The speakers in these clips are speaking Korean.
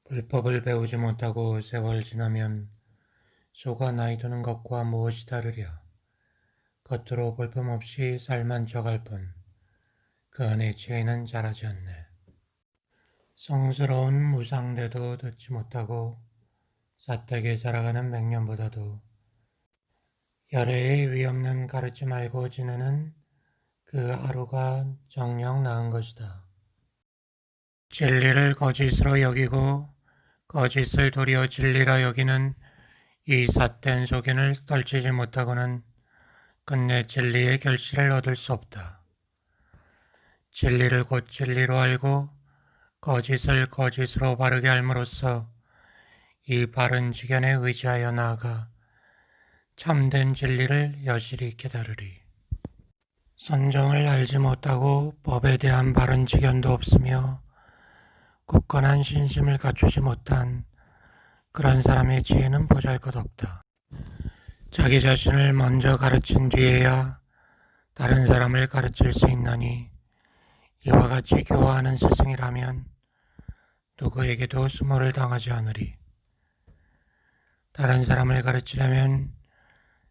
불법을 배우지 못하고 세월 지나면 소가 나이 드는 것과 무엇이 다르랴. 겉으로 볼품없이 살만 져갈 뿐 그 안에 지혜는 자라지 않네. 성스러운 무상대도 듣지 못하고 삿되게 살아가는 맹년보다도 열애의 위없는 가르침 알고 지내는 그 하루가 정녕 나은 것이다. 진리를 거짓으로 여기고 거짓을 도리어 진리라 여기는 이 삿된 소견을 떨치지 못하고는 끝내 진리의 결실을 얻을 수 없다. 진리를 곧 진리로 알고 거짓을 거짓으로 바르게 알므로써 이 바른 지견에 의지하여 나아가 참된 진리를 여실히 깨달으리. 선정을 알지 못하고 법에 대한 바른 지견도 없으며 굳건한 신심을 갖추지 못한 그런 사람의 지혜는 보잘것없다. 자기 자신을 먼저 가르친 뒤에야 다른 사람을 가르칠 수 있나니 이와 같이 교화하는 스승이라면 누구에게도 수모를 당하지 않으리. 다른 사람을 가르치려면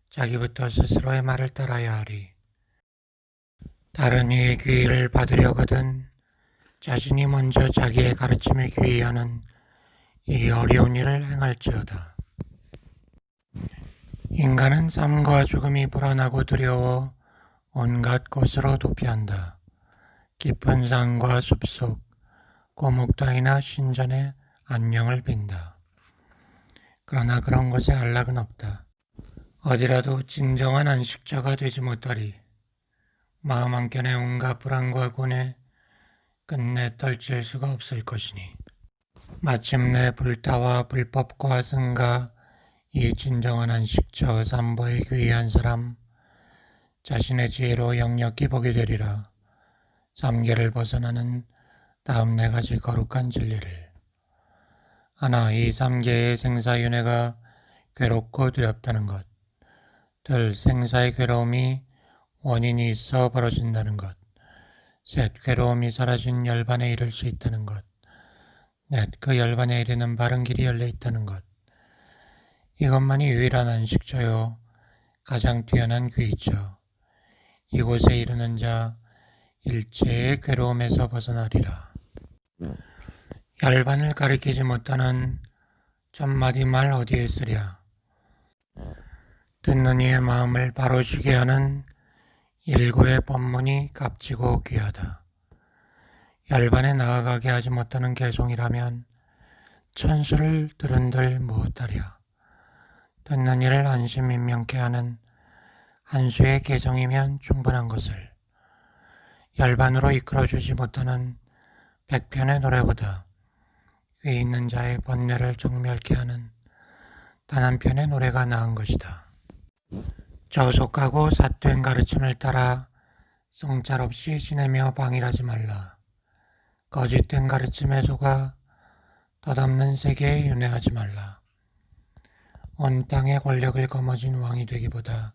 자기부터 스스로의 말을 따라야 하리. 다른 이의 귀의를 받으려거든 자신이 먼저 자기의 가르침을 귀의하는 이 어려운 일을 행할지어다. 인간은 삶과 죽음이 불안하고 두려워 온갖 곳으로 도피한다. 깊은 산과 숲속, 고목 따위나 신전에 안녕을 빈다. 그러나 그런 곳에 안락은 없다. 어디라도 진정한 안식처가 되지 못하리. 마음 한켠에 온갖 불안과 고뇌 끝내 떨칠 수가 없을 것이니 마침내 불타와 불법과 승가 이 진정한 안식처 삼보에 귀의한 사람 자신의 지혜로 역력히 보게 되리라. 삼계를 벗어나는 다음 네 가지 거룩한 진리를. 하나, 이 삼계의 생사윤회가 괴롭고 두렵다는 것. 둘, 생사의 괴로움이 원인이 있어 벌어진다는 것. 셋, 괴로움이 사라진 열반에 이를 수 있다는 것. 넷, 그 열반에 이르는 바른 길이 열려 있다는 것. 이것만이 유일한 안식처요 가장 뛰어난 귀의처. 이곳에 이르는 자 일체의 괴로움에서 벗어나리라. 열반을 가리키지 못하는 천마디 말 어디에 쓰랴. 듣는 이의 마음을 바로 쉬게 하는 일고의 법문이 값지고 귀하다. 열반에 나아가게 하지 못하는 개송이라면 천수를 들은들 무엇하랴. 듣는 이를 안심민명케 하는 한 수의 개성이면 충분한 것을 열반으로 이끌어주지 못하는 백편의 노래보다 귀 있는 자의 번뇌를 정멸케 하는 단 한 편의 노래가 나은 것이다. 저속하고 삿된 가르침을 따라 성찰없이 지내며 방일하지 말라. 거짓된 가르침에 속아 덧없는 세계에 윤회하지 말라. 온 땅의 권력을 거머쥔 왕이 되기보다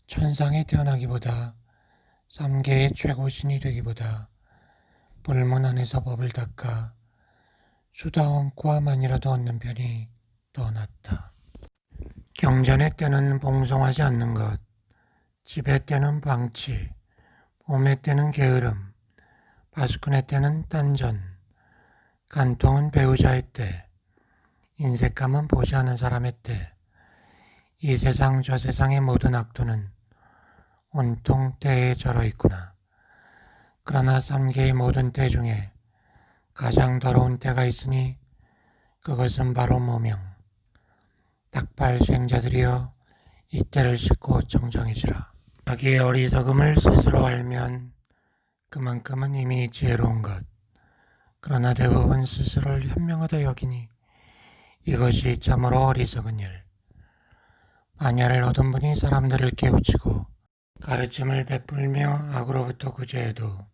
천상에 태어나기보다 삼계의 최고신이 되기보다 불문 안에서 법을 닦아 수다원 과만이라도 얻는 편이 더 낫다. 경전의 때는 봉송하지 않는 것, 집의 때는 방치, 봄의 때는 게으름, 바스kun의 때는 딴전, 간통은 배우자의 때, 인색감은 보시하는 사람의 때, 이 세상 저 세상의 모든 악도는 온통 때에 절어 있구나. 그러나 삼계의 모든 때 중에 가장 더러운 때가 있으니 그것은 바로 무명. 닭발 수행자들이여 이 때를 싣고 정정해지라. 자기의 어리석음을 스스로 알면 그만큼은 이미 지혜로운 것. 그러나 대부분 스스로를 현명하다 여기니 이것이 참으로 어리석은 일. 반야를 얻은 분이 사람들을 깨우치고 가르침을 베풀며 악으로부터 구제해도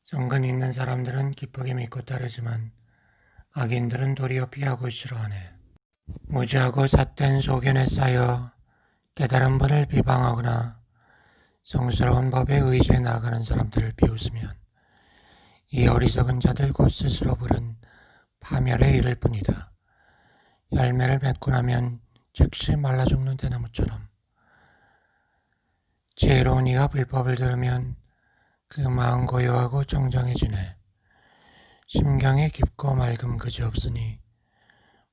성근 있는 사람들은 기쁘게 믿고 따르지만 악인들은 도리어 피하고 싫어하네. 무지하고 삿된 소견에 쌓여 깨달은 분을 비방하거나 성스러운 법에 의지해 나아가는 사람들을 비웃으면 이 어리석은 자들 곧 스스로 부른 파멸에 이를 뿐이다. 열매를 맺고 나면 즉시 말라 죽는 대나무처럼. 지혜로운 이가 불법을 들으면 그 마음 고요하고 정정해지네. 심경이 깊고 맑음 그지없으니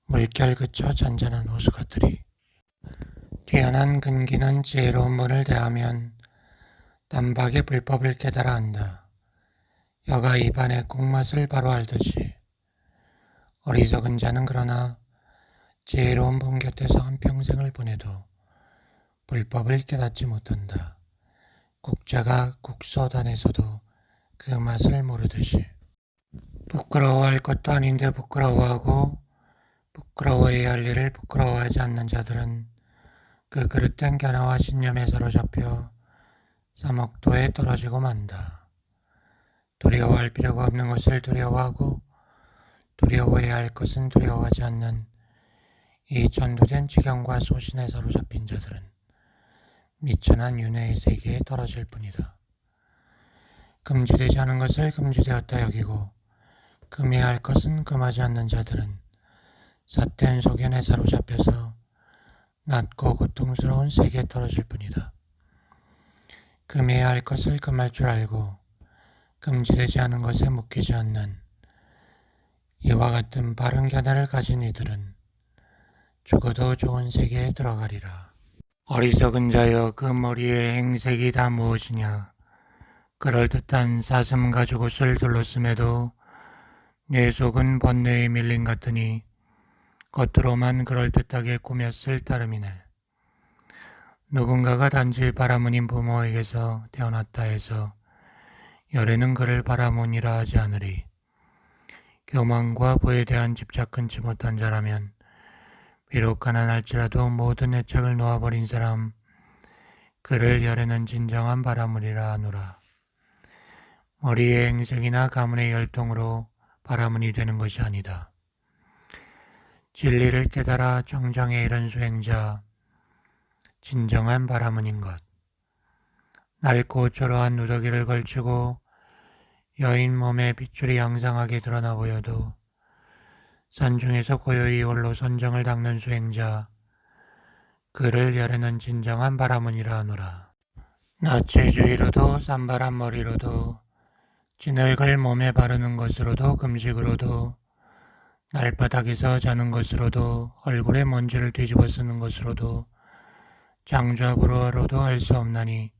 물결 그쳐 잔잔한 호수 같으리. 뛰어난 근기는 지혜로운 문을 대하면 단박에 불법을 깨달아 안다. 여가 입안의 콩맛을 바로 알듯이. 어리석은 자는 그러나 지혜로운 분 곁에서 한평생을 보내도 불법을 깨닫지 못한다. 국자가 국소단에서도 그 맛을 모르듯이. 부끄러워할 것도 아닌데 부끄러워하고 부끄러워해야 할 일을 부끄러워하지 않는 자들은 그 그릇된 견해와 신념에 사로잡혀 사목도에 떨어지고 만다. 두려워할 필요가 없는 것을 두려워하고 두려워해야 할 것은 두려워하지 않는 이 전도된 지경과 소신에 사로잡힌 자들은 미천한 윤회의 세계에 떨어질 뿐이다. 금지되지 않은 것을 금지되었다 여기고 금해야 할 것은 금하지 않는 자들은 삿된 소견에 사로잡혀서 낮고 고통스러운 세계에 떨어질 뿐이다. 금해야 할 것을 금할 줄 알고 금지되지 않은 것에 묶이지 않는 이와 같은 바른 견해를 가진 이들은 죽어도 좋은 세계에 들어가리라. 어리석은 자여 그 머리의 행색이 다 무엇이냐. 그럴듯한 사슴 가죽옷을 둘렀음에도 내 속은 번뇌에 밀린 같으니 겉으로만 그럴듯하게 꾸몄을 따름이네. 누군가가 단지 바라문인 부모에게서 태어났다 해서 열에는 그를 바라문이라 하지 않으리. 교만과 부에 대한 집착 끊지 못한 자라면 비록 가난할지라도 모든 애착을 놓아버린 사람 그를 열에는 진정한 바라문이라 하노라. 머리의 행색이나 가문의 열동으로 바라문이 되는 것이 아니다. 진리를 깨달아 정정에 이른 수행자, 진정한 바라문인 것. 낡고 초라한 누더기를 걸치고 여인 몸에 핏줄이 양상하게 드러나 보여도 산중에서 고요히 홀로 선정을 닦는 수행자, 그를 열에는 진정한 바라문이라 하노라. 낯의 주위로도 산발한 머리로도 진흙을 몸에 바르는 것으로도 금식으로도 날바닥에서 자는 것으로도 얼굴에 먼지를 뒤집어 쓰는 것으로도 장좌불허로도 할 수 없나니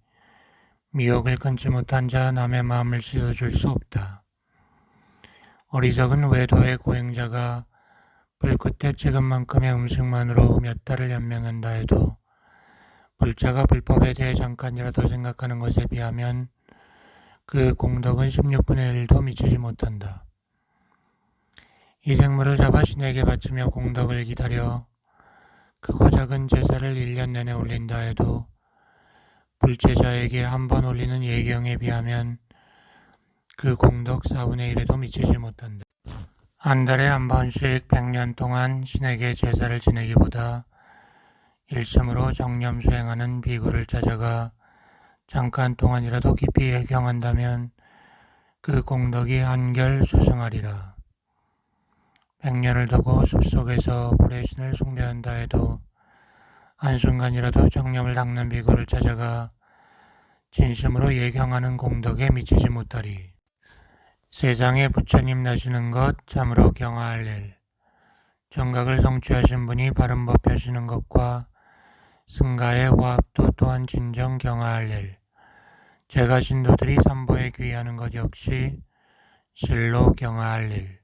미혹을 끊지 못한 자 남의 마음을 씻어줄 수 없다. 어리석은 외도의 고행자가 불끝에 찍은 만큼의 음식만으로 몇 달을 연명한다 해도 불자가 불법에 대해 잠깐이라도 생각하는 것에 비하면 그 공덕은 16분의 1도 미치지 못한다. 이 생물을 잡아 신에게 바치며 공덕을 기다려 크고 작은 제사를 1년 내내 올린다 해도 불제자에게 한 번 올리는 예경에 비하면 그 공덕 4분의 1에도 미치지 못한다. 한 달에 한 번씩 100년 동안 신에게 제사를 지내기보다 일심으로 정념 수행하는 비구를 찾아가 잠깐 동안이라도 깊이 예경한다면 그 공덕이 한결 수승하리라. 100년을 두고 숲속에서 불의 신을 숭배한다 해도 한순간이라도 정념을 닦는 비구를 찾아가 진심으로 예경하는 공덕에 미치지 못하리. 세상에 부처님 나시는 것 참으로 경하할 일. 정각을 성취하신 분이 바른 법 펴시는 것과 승가의 화합도 또한 진정 경하할 일. 제가 신도들이 삼보에 귀하는 것 역시 실로 경하할 일.